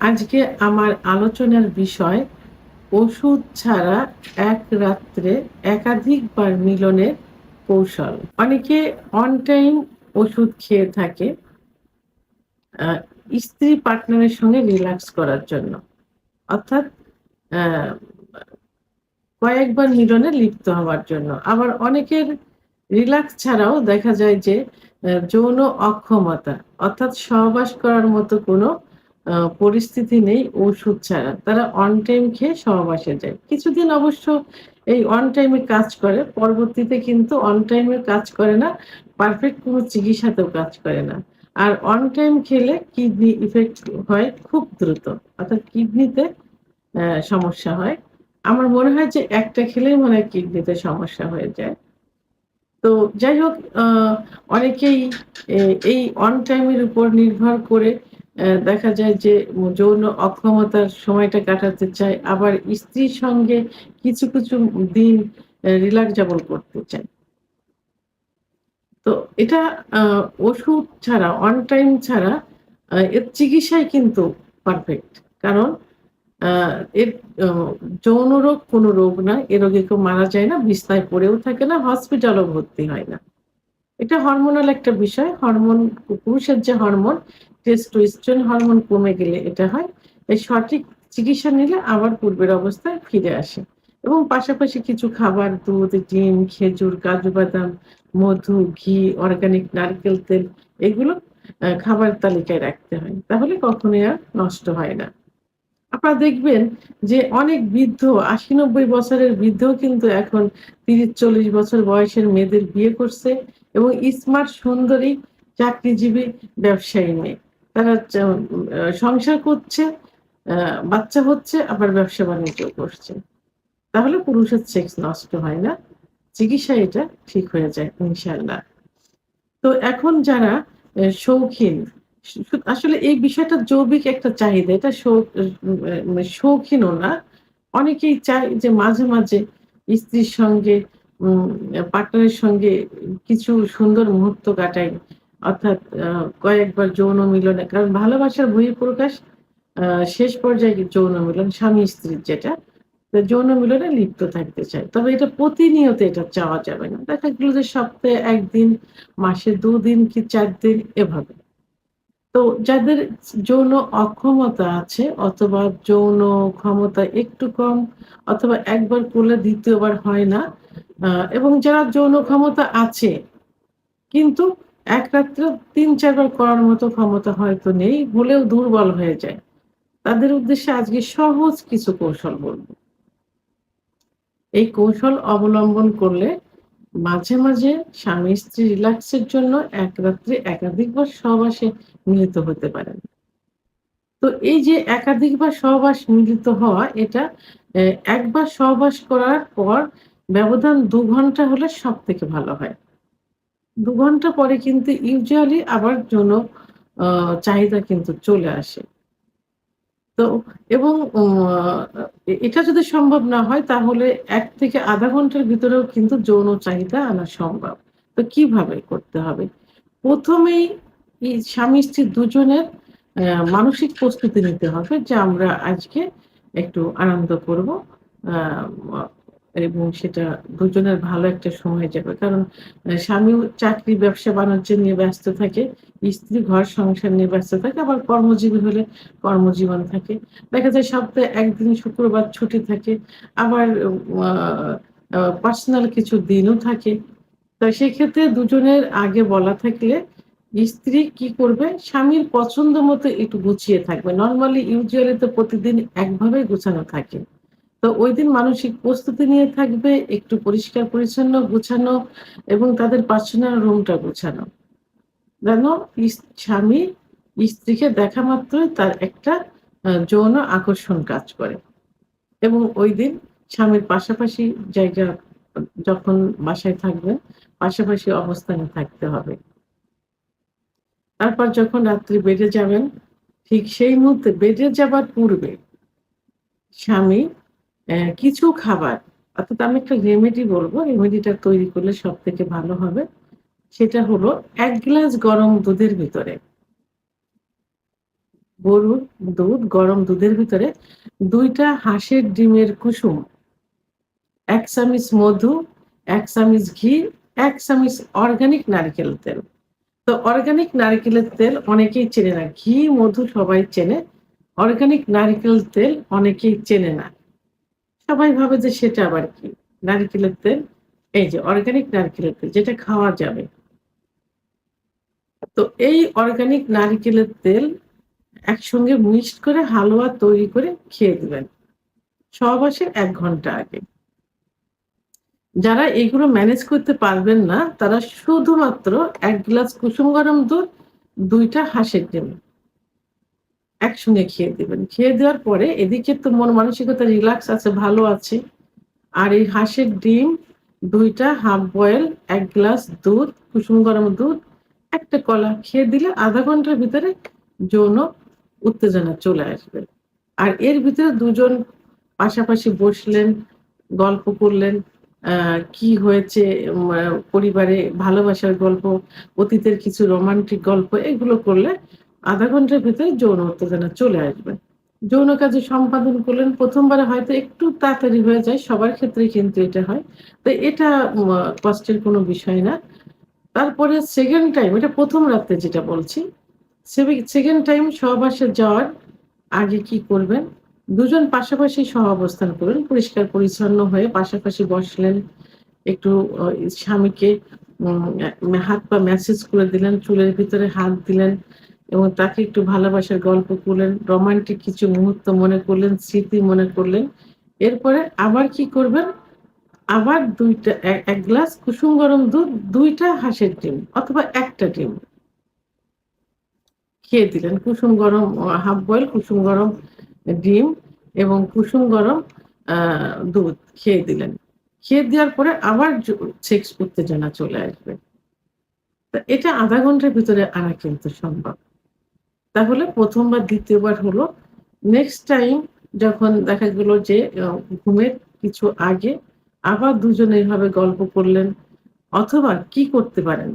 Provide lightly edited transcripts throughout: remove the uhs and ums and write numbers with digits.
আজকে আমার আলোচনার বিষয় ওষুধ ছাড়া এক রাত্রে একাধিকবার মিলনের কৌশল। অনেকে অন টাইম ওষুধ খেয়ে থাকে আ স্ত্রী পার্টনারের সঙ্গে রিল্যাক্স করার জন্য। অর্থাৎ আ কয়েকবার মিলনে লিপ্ত হওয়ার জন্য। আবার অনেকের রিল্যাক্স ছাড়াও দেখা যায় যে যৌন অক্ষমতা অর্থাৎ সহবাস করার মতো কোনো পরিস্থিতি নেই ওষুধ ছাড়া। তারা অন টাইম খেয়ে সহবাসে যায়। কিছুদিন অবশ্য এই অন টাইম এ কাজ করে। পরবর্তীতে কিন্তু অন টাইম এ কাজ করে না। পারফেক্ট কোনো চিকিৎসাতেও কাজ করে না। আর অন টাইম খেলে কিডনি ইফেক্ট হয় খুব দ্রুত। অর্থাৎ কিডনিতে সমস্যা হয়। আমার মনে হয় যে একটা খেলেই মনে হয় কিডনিতে সমস্যা হয়ে যায়। তো যাই হোক অনেকেই এ এই অন টাইম এর উপর নির্ভর করে দেখা যায় যে যৌন অক্ষমতার সময়টা কাটাতে চায়। আবার স্ত্রীর সঙ্গে কিছু দিন রিল্যাক্স যাপন করতে চায়। তো এটা আ ওষুধ ছাড়া অন টাইম ছাড়া এর চিকিৎসাই কিন্তু পারফেক্ট। কারণ আ এর অ যৌন রোগ কোনো রোগ না। এ রোগে কেউ মারা যায় না, বিছনায় পড়েও থাকে না, হসপিটালেও ভর্তি হয় না। এটা হরমোনাল একটা বিষয়। হরমোন পুরুষের যে হরমোন টেস্টোস্টেরন হরমোন কমে গেলে এটা হয়। এই সঠিক চিকিৎসা নিলে আবার পূর্বের অবস্থায় ফিরে আসে। এবং পাশাপাশি কিছু খাবার দুধ, ডিম, খেজুর, কাজু বাদাম, মধু, ঘি, অর্গানিক নারকেল তেল এগুলো খাবারের তালিকায় রাখতে হয়। তাহলে কখনোই আর নষ্ট হয় না। আপনারা দেখবেন যে অনেক বৃদ্ধ ৮০-৯০ বছরের বৃদ্ধও কিন্তু এখন ৩০-৪০ বছর বয়সের মেয়েদের বিয়ে করছে এবং স্মার্ট সুন্দরী চাকরিজীবী ব্যবসায়ী মেয়ে। তারা সংসার করছে, আ বাচ্চা হচ্ছে আবার ব্যবসা-বাণিজ্য করছে। তাহলে পুরুষের সেক্স নষ্ট হয় না। চিকিৎসায় এটা ঠিক হয়ে যায় ইনশাআল্লাহ। তো এখন যারা শৌখিন, আসলে এই বিষয়টা জৈবিক একটা চাহিদা। এটা শৌখিনও না। অনেকেই চায় যে মাঝে মাঝে স্ত্রীর সঙ্গে উম পার্টনারের সঙ্গে কিছু সুন্দর মুহূর্ত কাটাই। অর্থাৎ কয়েকবার যৌন মিলনে কারণ ভালোবাসার বহিঃপ্রকাশ আ শেষ পর্যায়ে যৌন মিলন স্বামী-স্ত্রীর যেটা। তো যৌন মিলনে লিপ্ত থাকতে চায়। তবে এটা প্রতিনিয়ত এটা চাওয়া যাবে না। দেখা গেল যে সপ্তাহে ১ দিন, মাসে ২ দিন কি ৪ দিন এভাবে। তো যাদের যৌন অক্ষমতা আছে অথবা যৌন ক্ষমতা একটু কম অথবা একবার করলে ২য় বার হয় না আ এবং যারা যৌন ক্ষমতা আছে কিন্তু এক রাত্রে ৩-৪ বার করার মতো ক্ষমতা হয়তো নেই, হলেও দুর্বল হয়ে যায়। তাদের উদ্দেশ্যে আজকে সহজ কিছু কৌশল বলব। এই কৌশল অবলম্বন করলে মাঝে মাঝে স্বামী-স্ত্রী রিল্যাক্স এর জন্য এক রাত্রে একাধিকবার সহবাসে মিলিত হতে পারেন। তো এই যে একাধিকবার সহবাস মিলিত হওয়া এটা একবার সহবাস করার পর ব্যবধান ২ ঘন্টা হলে সবথেকে ভালো হয়। ২ ঘন্টা পরে কিন্তু ইউজুয়ালি আবার যৌন আ চাহিদা কিন্তু চলে আসে। তো এবং এটা যদি সম্ভব না হয় তাহলে ১ থেকে ০.৫ ঘন্টার ভিতরেও কিন্তু যৌন চাহিদা আনা সম্ভব। তো কিভাবে করতে হবে? ১ম এই স্বামী-স্ত্রী দুজনের মানসিক প্রস্তুতি নিতে হবে যে আমরা আজকে একটু আনন্দ করব। আ ম এবং সেটা দুজনের ভালো একটা সময় যাবে। কারণ স্বামীও চাকরি, ব্যবসা-বাণিজ্য নিয়ে ব্যস্ত থাকে। স্ত্রী ঘর সংসার নিয়ে ব্যস্ত থাকে। আবার কর্মজীবী হলে কর্মজীবন থাকে। দেখা যায় সপ্তাহে ১ দিন শুক্রবার ছুটি থাকে। আবার আ পার্সোনাল কিছু দিনও থাকে। তো সেক্ষেত্রে দুজনের আগে বলা থাকলে স্ত্রী কি করবে? স্বামীর পছন্দ মতো একটু গুছিয়ে থাকবে। নরমালি ইউজুয়ালি তো প্রতিদিন একভাবে গুছানো থাকে। তো ঐদিন মানসিক প্রস্তুতি নিয়ে থাকবে, একটু পরিষ্কার পরিচ্ছন্ন গুছানো এবং তাদের পার্সোনাল রুমটা গুছানো। যেন স্বামী স্ত্রীকে দেখা মাত্রই তার একটা যৌন আকর্ষণ কাজ করে এবং ঐদিন স্বামীর পাশাপাশি জায়গা যখন বাসায় থাকবেন, পাশাপাশি অবস্থানে থাকতে হবে। তারপর যখন রাত্রি বেডে যাবেন, ঠিক সেই মুহূর্তে বেডে যাবার পূর্বে স্বামী কিছু খাবার অর্থাৎ আমি একটা রেমেডি বলব, রেমেডিটা তৈরি করলে সবথেকে ভালো হবে। সেটা হলো ১ গ্লাস গরম দুধের ভিতরে গরুর দুধ, গরম দুধের ভিতরে ২টা হাঁসের ডিমের কুসুম, ১ চামচ মধু, ১ চামচ ঘি, ১ চামচ অর্গানিক নারিকেল তেল। তো অর্গানিক নারিকেলের তেল অনেকেই চেনে না। ঘি, মধু সবাই চেনে। অর্গানিক নারিকেল তেল অনেকেই চেনে না। সবাই ভাবে যে সেটা আবার কি? নারিকেলের তেল, এই যে অর্গানিক নারিকেলের তেল যেটা খাওয়া যাবে। তো এই অর্গানিক নারিকেলের তেল একসঙ্গে মিক্সড করে হালুয়া তৈরি করে খেয়ে দিবেন। সহবাসের ১ ঘন্টা আগে। যারা এগুলো ম্যানেজ করতে পারবেন না, তারা শুধুমাত্র ১ গ্লাস কুসুম গরম দুধ, ২ টা হাঁসের ডিম একসঙ্গে খেয়ে দিবেন। খেয়ে দেওয়ার পরে এদিকে তো মন মানসিকতা রিল্যাক্স আছে, ভালো আছে। আর এই হাঁসের ডিম ২ টা হাফ বয়েল, ১ গ্লাস দুধ, কুসুম গরম দুধ, ১ টা কলা খেয়ে দিলে ০.৫ ঘন্টার ভিতরে যৌন উত্তেজনা চলে আসবে। আর এর ভিতরে দুজন পাশাপাশি বসলেন, গল্প করলেন, আ কি হয়েছে পরিবারে, ভালোবাসার গল্প, অতীতের কিছু রোমান্টিক গল্প এগুলো করলে ০.৫ ঘন্টার ভেতরে যৌন উত্তেজনা চলে আসবে। যৌন কাজে সম্পাদন করলেন ১ম বারে হয়তো একটু তাড়াতাড়ি হয়ে যায়, সবার ক্ষেত্রেই কিন্তু এটা হয়। তো এটা কষ্টের কোনো বিষয় না। তারপরে 2nd টাইম, এটা ১ম রাত্রে যেটা বলছি। 2nd টাইম সহবাসে যাওয়ার আগে কি করবেন? দুজন পাশাপাশি সহাবস্থান করবেন। পরিষ্কার পরিচ্ছন্ন হয়ে পাশাপাশি বসলেন। একটু স্বামীকে হাত পা ম্যাসেজ করে দিলেন, চুলের ভিতরে হাত দিলেন এবং তাকে একটু ভালোবাসার গল্প করলেন। রোমান্টিক কিছু মুহূর্ত মনে করলেন, স্মৃতি মনে করলেন। এরপরে আবার কি করবেন? আবার ২ টা ১ গ্লাস কুসুম গরম দুধ, ২ টা হাঁসের ডিম অথবা ১ টা ডিম খেয়ে দিলেন। কুসুম গরম হাফ বয়েল কুসুম গরম ডিম এবং কুসুম গরম আ দুধ খেয়ে দিলেন। খেয়ে দেওয়ার পরে আবার সেক্স উত্তেজনা চলে আসবে। তো এটা ০.৫ ঘন্টার ভিতরে আনা কিন্তু সম্ভব। তাহলে ১ম বার ২য় বার হলো। নেক্সট টাইম যখন দেখা গেল যে ঘুমের কিছু আগে আবার দুজনে এভাবে গল্প করলেন অথবা কি করতে পারেন?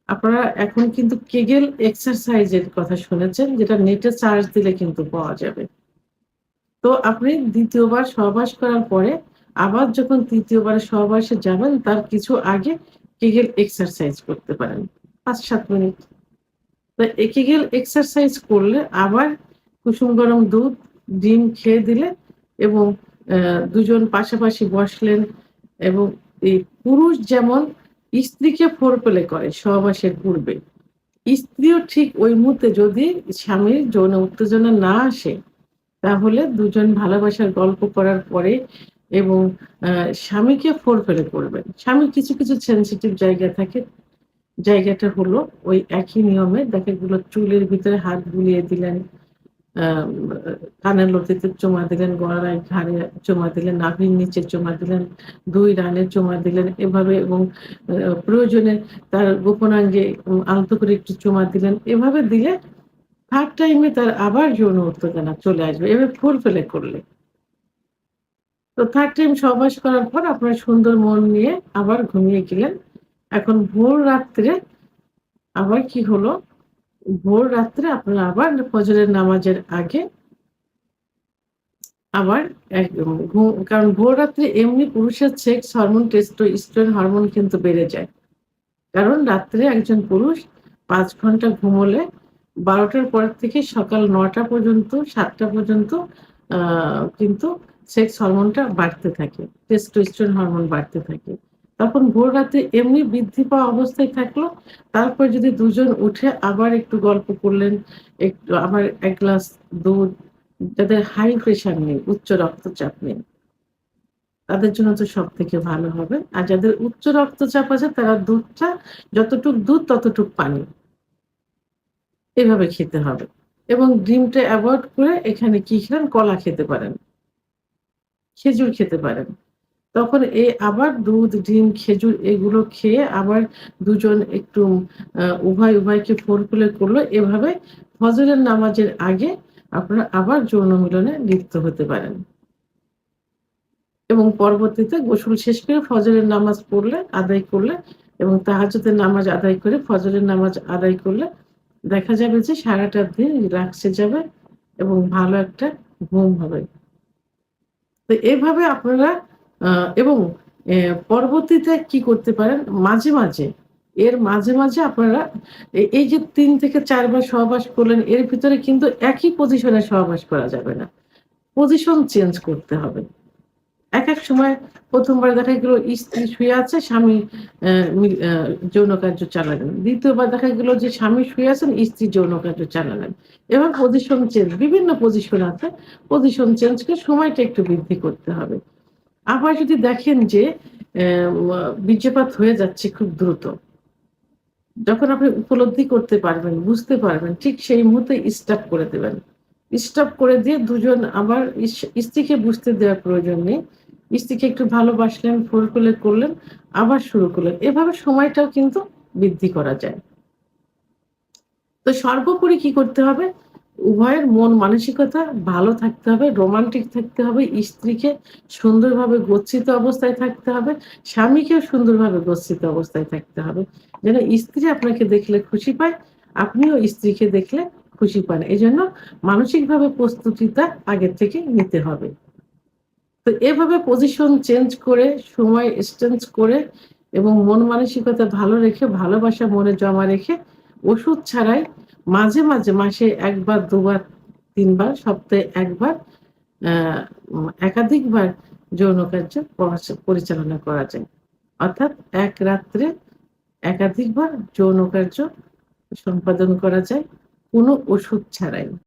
আপনারা এখন কিন্তু কেগেল এক্সারসাইজ এর কথা শুনেছেন, যেটা নেটে সার্চ দিলে কিন্তু পাওয়া যাবে। তো আপনি ২য় বার সহবাস করার পরে আবার যখন ৩য় বারে সহবাসে যাবেন তার কিছু আগে কেগেল এক্সারসাইজ করতে পারেন। ৫-৭ মিনিট। তো কেগেল এক্সারসাইজ করলে আবার কুসুম গরম দুধ, ডিম খেয়ে দিলে এবং দুজন পাশাপাশি বসলেন এবং এই পুরুষ যেমন স্ত্রীকে ফোরপ্লে করে সহবাসের পূর্বে, স্ত্রীও ঠিক ওই মুহূর্তে যদি স্বামীর যৌন উত্তেজনা না আসে, তাহলে দুজন ভালোবাসার গল্প করার পরে এবং আ স্বামীকে ফোরপ্লে করবেন। স্বামীর কিছু, কিছু সেনসিটিভ জায়গা থাকে। জায়গাটা হলো ওই একই নিয়মে দেখা গেল চুলের ভিতরে হাত বুলিয়ে দিলেন, আম কানের লতিতে চুমা দিলেন, গলায় ঘাড়ে চুমা দিলেন, নাভির নিচে চুমা দিলেন, ২ রানে চুমা দিলেন এভাবে এবং প্রয়োজনে তার গোপনাঙ্গে আলতো করে একটু চুমা দিলেন। এভাবে দিলে 3rd টাইমে তার আবার যৌন উত্তেজনা চলে আসবে। এভাবে ফুলফিল করলে। তো 3rd টাইম সহবাস করার পর আপনারা সুন্দর মন নিয়ে আবার ঘুমিয়ে গেলেন। এখন ভোর রাত্রে আবার কি হলো? ভোর রাত্রে আপনারা আবার ফজরের নামাজের আগে আবার কারণ ভোর রাত্রে এমনি পুরুষের সেক্স হরমোন টেস্টোস্টেরন হরমোন কিন্তু বেড়ে যায়। কারণ রাত্রে একজন পুরুষ ৫ ঘন্টা ঘুমোলে ১২ টার পর থেকে সকাল ৯ টা পর্যন্ত ৭ টা পর্যন্ত আ কিন্তু সেক্স হরমোনটা বাড়তে থাকে। টেস্টোস্টেরন হরমোন বাড়তে থাকে। তখন ভোর রাতে এমনি বৃদ্ধি পাওয়া অবস্থায় থাকলো। তারপর যদি দুজন উঠে আবার একটু গল্প করলেন, একটু আবার ১ গ্লাস দুধ, যাদের হাই প্রেশার নেই, উচ্চ রক্তচাপ নেই, তাদের জন্য তো সবথেকে ভালো হবে। আর যাদের উচ্চ রক্তচাপ আছে তারা দুধটা যতটুক দুধ ততটুক পানি। এভাবে খেতে হবে। এবং ডিমটা এভয়েড করে এখানে কি খেলেন? কলা খেতে পারেন, খেজুর খেতে পারেন। তখন আবার দুধ, ডিম, খেজুর এগুলো খেয়ে আবার দুজন একটু উভয়কে ফোরপ্লে করলো। এভাবে ফজরের নামাজের আগে আপনারা আবার যৌন মিলনে লিপ্ত হতে পারেন। এবং পরবর্তীতে গোসল শেষ করে ফজরের নামাজ পড়লে, আদায় করলে এবং তাহাজ্জুদের নামাজ আদায় করে ফজরের নামাজ আদায় করলে দেখা যাবে যে সারাটা দিন রিল্যাক্সে যাবে এবং ভালো একটা ঘুম হবে। তো এভাবে আপনারা আ এবং পরবর্তীতে কি করতে পারেন, মাঝে, মাঝে এর মাঝে, মাঝে আপনারা এই যে ৩ থেকে ৪ বার সহবাস করলেন, এর ভিতরে কিন্তু একই পজিশনে সহবাস করা যাবে না। পজিশন চেঞ্জ করতে হবে। একেক সময় ১ম বার দেখা গেল স্ত্রী শুয়ে আছে, স্বামী অ্যা মি অ্যা যৌন কার্য চালালেন। ২য় বার দেখা গেল যে স্বামী শুয়ে আছেন, স্ত্রী যৌন কার্য চালালেন। এবার পজিশন চেঞ্জ, বিভিন্ন পজিশন আছে। পজিশন চেঞ্জ করে সময়টা একটু বৃদ্ধি করতে হবে। আবার যদি দেখেন যে বীর্যপাত হয়ে যাচ্ছে খুব দ্রুত, যখন আপনি উপলব্ধি করতে পারবেন, বুঝতে পারবেন, ঠিক সেই মুহূর্তে স্টপ করে দেবেন। স্টপ করে দিয়ে দুজন আবার স্ত্রীকে বুঝতে দেওয়ার প্রয়োজন নেই। স্ত্রীকে একটু ভালোবাসলেন, ফোরকুলে করলেন, আবার শুরু করলেন। এভাবে সময়টাও কিন্তু বৃদ্ধি করা যায়। তো সর্বোপরি কি করতে হবে? উভয়ের মন মানসিকতা ভালো থাকতে হবে, রোমান্টিক থাকতে হবে। স্ত্রীকে সুন্দরভাবে গচ্ছিত অবস্থায় থাকতে হবে। স্বামীকেও সুন্দরভাবে গচ্ছিত অবস্থায় থাকতে হবে। যেন স্ত্রী আপনাকে দেখলে খুশি পায়, আপনিও স্ত্রীকে দেখলে খুশি পান। এজন্য মানসিকভাবে প্রস্তুতিটা আগের থেকে নিতে হবে। তো এভাবে পজিশন চেঞ্জ করে, সময় এক্সচেঞ্জ করে এবং মন মানসিকতা ভালো রেখে, ভালোবাসা মনে জমা রেখে, ওষুধ ছাড়াই মাঝে, মাঝে মাসে ১ বার, ২ বার, ৩ বার, সপ্তাহে ১ বার আ একাধিকবার যৌন কার্য পরিচালনা করা যায়। অর্থাৎ এক রাত্রে একাধিকবার যৌন কার্য সম্পাদন করা যায়, কোনো ওষুধ ছাড়াই।